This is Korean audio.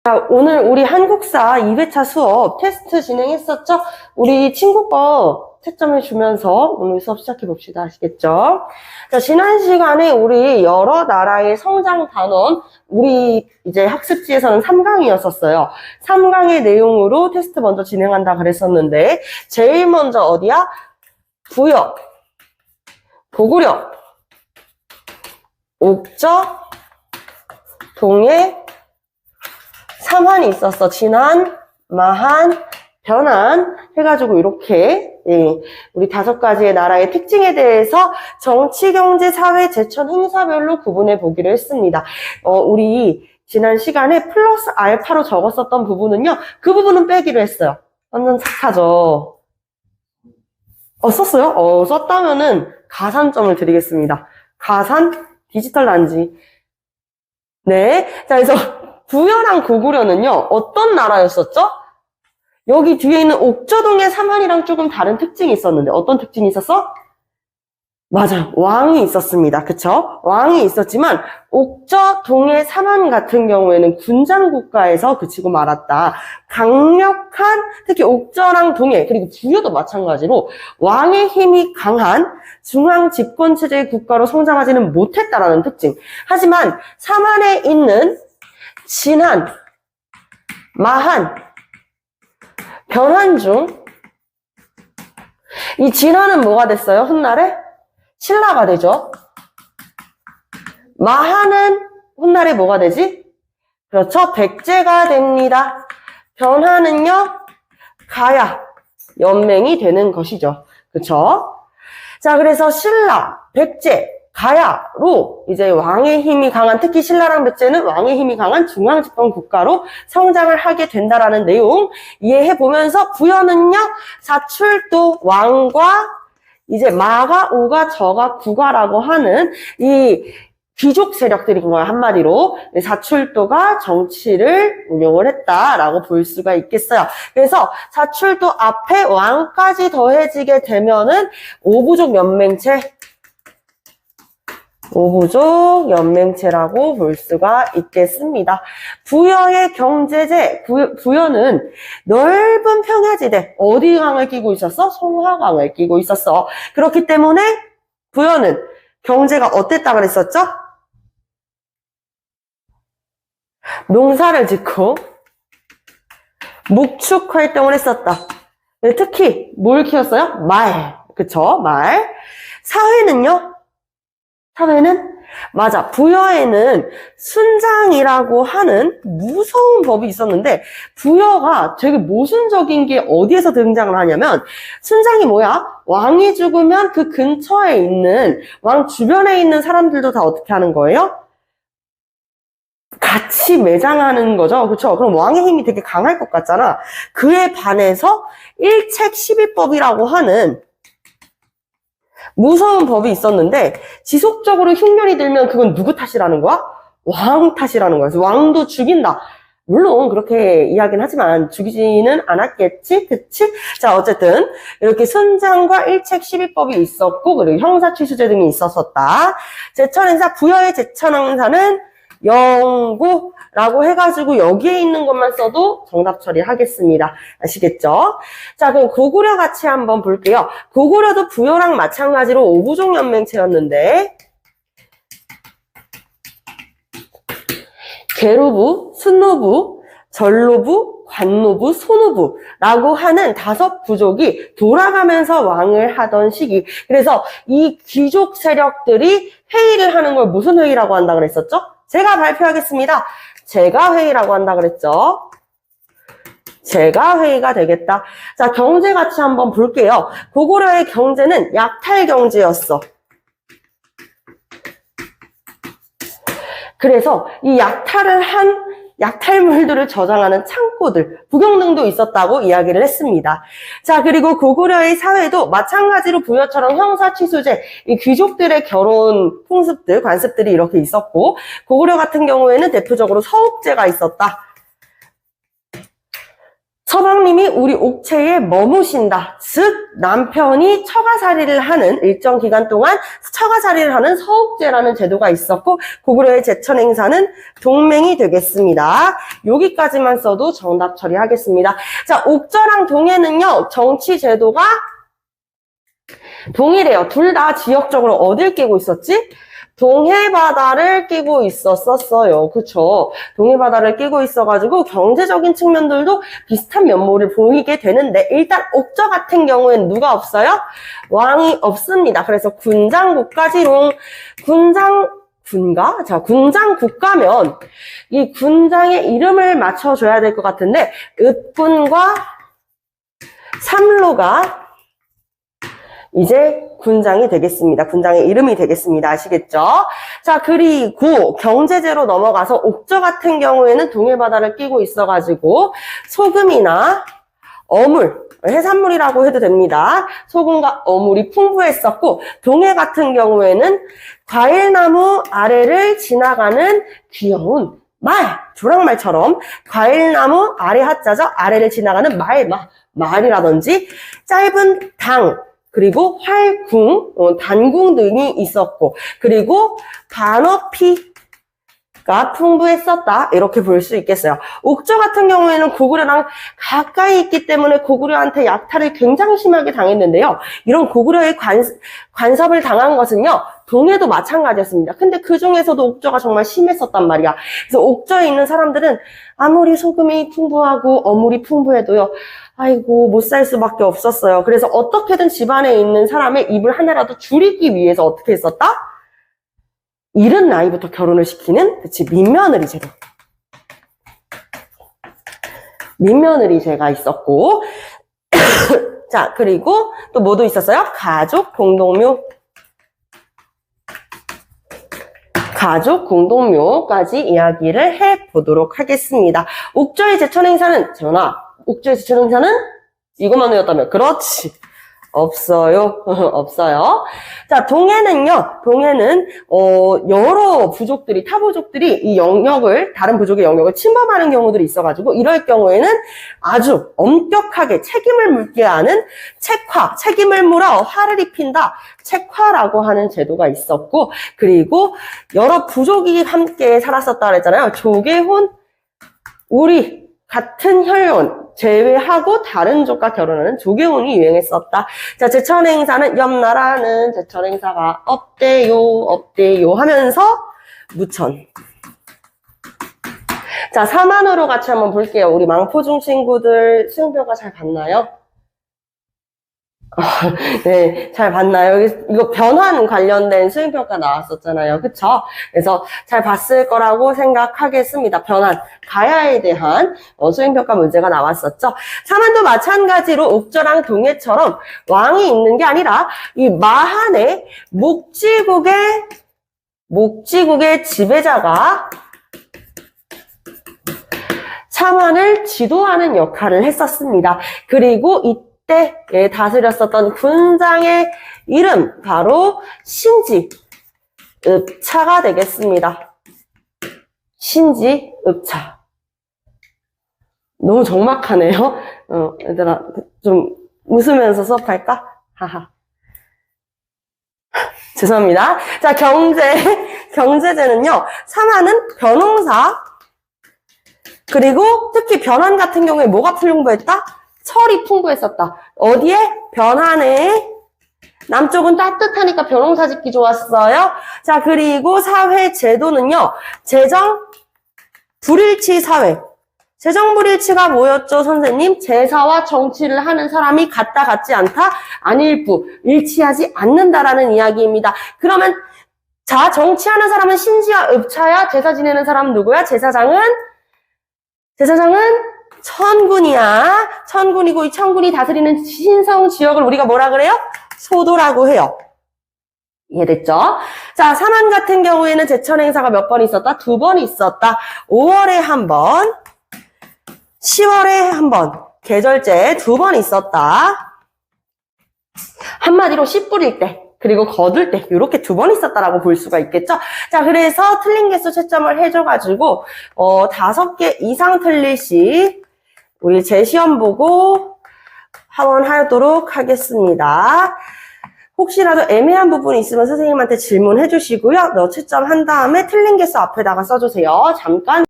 자, 오늘 우리 한국사 2회차 수업 테스트 진행했었죠? 우리 친구 거 채점해 주면서 오늘 수업 시작해 봅시다. 아시겠죠? 자, 지난 시간에 우리 여러 나라의 성장 단원, 우리 이제 학습지에서는 3강이었었어요. 3강의 내용으로 테스트 먼저 진행한다 그랬었는데, 제일 먼저 어디야? 부여, 고구려, 옥저, 동해, 삼한이 있었어. 진한, 마한, 변한 해가지고 이렇게 우리 5가지의 나라의 특징에 대해서 정치, 경제, 사회, 제천, 행사별로 구분해 보기로 했습니다. 우리 지난 시간에 플러스 알파로 적었었던 부분은요. 그 부분은 빼기로 했어요. 완전 착하죠. 썼어요? 썼다면은 가산점을 드리겠습니다. 가산 디지털 단지. 네. 자, 그래서 부여랑 고구려는요, 어떤 나라였었죠? 여기 뒤에 있는 옥저동의 삼한이랑 조금 다른 특징이 있었는데, 어떤 특징이 있었어? 맞아요. 왕이 있었습니다. 그쵸? 왕이 있었지만, 옥저, 동해, 삼한 같은 경우에는 군장 국가에서 그치고 말았다. 강력한, 특히 옥저랑 동해, 그리고 부여도 마찬가지로 왕의 힘이 강한 중앙 집권체제의 국가로 성장하지는 못했다라는 특징. 하지만, 삼한에 있는 진한, 마한, 변한 중, 이 진한은 뭐가 됐어요? 훗날에? 신라가 되죠. 마한은 훗날에 뭐가 되지? 그렇죠. 백제가 됩니다. 변하는요, 가야, 연맹이 되는 것이죠. 그렇죠. 자, 그래서 신라, 백제, 가야로 이제 왕의 힘이 강한, 특히 신라랑 백제는 왕의 힘이 강한 중앙집권 국가로 성장을 하게 된다라는 내용 이해해 보면서, 부여는요, 사출도 왕과 이제 마가, 오가, 저가, 구가라고 하는 이 귀족 세력들인 거야, 한마디로. 사출도가 정치를 운영을 했다라고 볼 수가 있겠어요. 그래서 사출도 앞에 왕까지 더해지게 되면은 오부족 연맹체라고 볼 수가 있겠습니다. 부여의 경제제, 부여는 넓은 평야지대, 어디 강을 끼고 있었어? 송화강을 끼고 있었어. 그렇기 때문에 부여는 경제가 어땠다 그랬었죠? 농사를 짓고 목축 활동을 했었다. 특히 뭘 키웠어요? 말. 그쵸? 말. 사회는 맞아. 부여에는 순장이라고 하는 무서운 법이 있었는데, 부여가 되게 모순적인 게 어디에서 등장을 하냐면, 순장이 뭐야? 왕이 죽으면 그 근처에 있는, 왕 주변에 있는 사람들도 다 어떻게 하는 거예요? 같이 매장하는 거죠. 그렇죠? 그럼 왕의 힘이 되게 강할 것 같잖아. 그에 반해서 일책 12법이라고 하는 무서운 법이 있었는데, 지속적으로 흉년이 들면 그건 누구 탓이라는 거야? 왕 탓이라는 거야. 그래서 왕도 죽인다. 물론 그렇게 이야기는 하지만 죽이지는 않았겠지? 그치? 자, 어쨌든 이렇게 순장과 일책 12법이 있었고, 그리고 형사취수제 등이 있었었다. 제천행사, 부여의 제천행사는 영고라고 해가지고 여기에 있는 것만 써도 정답 처리하겠습니다. 아시겠죠? 자, 그럼 고구려 같이 한번 볼게요. 고구려도 부여랑 마찬가지로 오부족 연맹체였는데, 계루부, 순노부, 전로부, 관노부, 소노부라고 하는 5부족이 돌아가면서 왕을 하던 시기. 그래서 이 귀족 세력들이 회의를 하는 걸 무슨 회의라고 한다 그랬었죠? 제가 발표하겠습니다. 제가 회의라고 한다 그랬죠? 제가 회의가 되겠다. 자, 경제 같이 한번 볼게요. 고구려의 경제는 약탈 경제였어. 그래서 이 약탈을 한 약탈물들을 저장하는 창고들, 부경등도 있었다고 이야기를 했습니다. 자, 그리고 고구려의 사회도 마찬가지로 부여처럼 형사취수제, 이 귀족들의 결혼 풍습들, 관습들이 이렇게 있었고, 고구려 같은 경우에는 대표적으로 서옥제가 있었다. 서방님이 우리 옥체에 머무신다. 즉 남편이 처가살이를 하는 일정 기간 동안 처가살이를 하는 서옥제라는 제도가 있었고 고구려의 제천 행사는 동맹이 되겠습니다. 여기까지만 써도 정답 처리하겠습니다. 자, 옥저랑 동해는요. 정치 제도가 동일해요. 둘 다 지역적으로 어딜 끼고 있었지? 동해바다를 끼고 있었어요. 그쵸? 동해바다를 끼고 있어가지고 경제적인 측면들도 비슷한 면모를 보이게 되는데 일단 옥저 같은 경우에는 누가 없어요? 왕이 없습니다. 그래서 군장국가지롱 군가? 자, 군장국가면 이 군장의 이름을 맞춰줘야 될 것 같은데 읍군과 삼로가 이제 군장이 되겠습니다. 군장의 이름이 되겠습니다. 아시겠죠? 자, 그리고 경제제로 넘어가서 옥저 같은 경우에는 동해바다를 끼고 있어가지고 소금이나 어물, 해산물이라고 해도 됩니다. 소금과 어물이 풍부했었고 동해 같은 경우에는 과일나무 아래를 지나가는 귀여운 말, 조랑말처럼 과일나무 아래 하자죠. 아래를 지나가는 말이라든지 짧은 당, 그리고 활궁, 단궁 등이 있었고 그리고 반어피가 풍부했었다. 이렇게 볼 수 있겠어요. 옥저 같은 경우에는 고구려랑 가까이 있기 때문에 고구려한테 약탈을 굉장히 심하게 당했는데요. 이런 고구려의 간섭을 당한 것은요. 동해도 마찬가지였습니다. 근데 그 중에서도 옥저가 정말 심했었단 말이야. 그래서 옥저에 있는 사람들은 아무리 소금이 풍부하고 어물이 풍부해도요. 아이고 못 살 수밖에 없었어요. 그래서 어떻게든 집안에 있는 사람의 입을 하나라도 줄이기 위해서 어떻게 했었다? 이른 나이부터 결혼을 시키는 그치 민며느리 제도. 민며느리제가 있었고 자 그리고 또 뭐도 있었어요? 가족 공동묘까지 이야기를 해보도록 하겠습니다. 옥저의 제천 행사는 재현아 옥저의 제천 행사는 이것만 외웠다면 그렇지 없어요. 없어요. 자, 동해는요, 동해는, 여러 부족들이, 타부족들이 이 영역을, 다른 부족의 영역을 침범하는 경우들이 있어가지고, 이럴 경우에는 아주 엄격하게 책임을 물게 하는 책임을 물어 화를 입힌다. 책화라고 하는 제도가 있었고, 그리고 여러 부족이 함께 살았었다 그랬잖아요. 조계혼, 우리, 같은 혈연 제외하고 다른 족과 결혼하는 조계혼이 유행했었다. 자, 제천 행사는 옆 나라는 제천 행사가 없대요 하면서 무천. 자, 4만으로 같이 한번 볼게요. 우리 망포중 친구들 수행평가 잘 봤나요? 네, 잘 봤나요? 이거 변환 관련된 수행평가 나왔었잖아요. 그쵸? 그래서 잘 봤을 거라고 생각하겠습니다. 변환, 가야에 대한 수행평가 문제가 나왔었죠. 사만도 마찬가지로 옥저랑 동해처럼 왕이 있는 게 아니라 이 마한의 목지국의 지배자가 사만을 지도하는 역할을 했었습니다. 그리고 이때 다스렸었던 군장의 이름 바로 신지읍차가 되겠습니다. 신지읍차. 너무 적막하네요. 얘들아 좀 웃으면서 수업할까? 하하. 죄송합니다. 자, 경제제는요. 사만은 변홍사 그리고 특히 변환 같은 경우에 뭐가 풍부했다? 철이 풍부했었다. 어디에? 변환에. 남쪽은 따뜻하니까 벼농사 짓기 좋았어요. 자, 그리고 사회 제도는요. 재정 불일치 사회. 재정 불일치가 뭐였죠, 선생님? 제사와 정치를 하는 사람이 같다 같지 않다? 아닐부. 일치하지 않는다라는 이야기입니다. 그러면 자, 정치하는 사람은 신지와 읍차야. 제사 지내는 사람은 누구야? 제사장은 천군이야. 천군이고 이 천군이 다스리는 신성 지역을 우리가 뭐라 그래요? 소도라고 해요. 이해됐죠? 자, 사만 같은 경우에는 제천 행사가 몇 번 있었다? 2번 있었다. 5월에 한 번, 10월에 한 번, 계절제 2번 있었다. 한마디로 씨 뿌릴 때, 그리고 거둘 때 이렇게 2번 있었다라고 볼 수가 있겠죠? 자, 그래서 틀린 개수 채점을 해줘가지고 5개 이상 틀릴 시 우리 제 시험 보고 하원하도록 하겠습니다. 혹시라도 애매한 부분이 있으면 선생님한테 질문해 주시고요. 너 채점 한 다음에 틀린 개수 앞에다가 써주세요. 잠깐.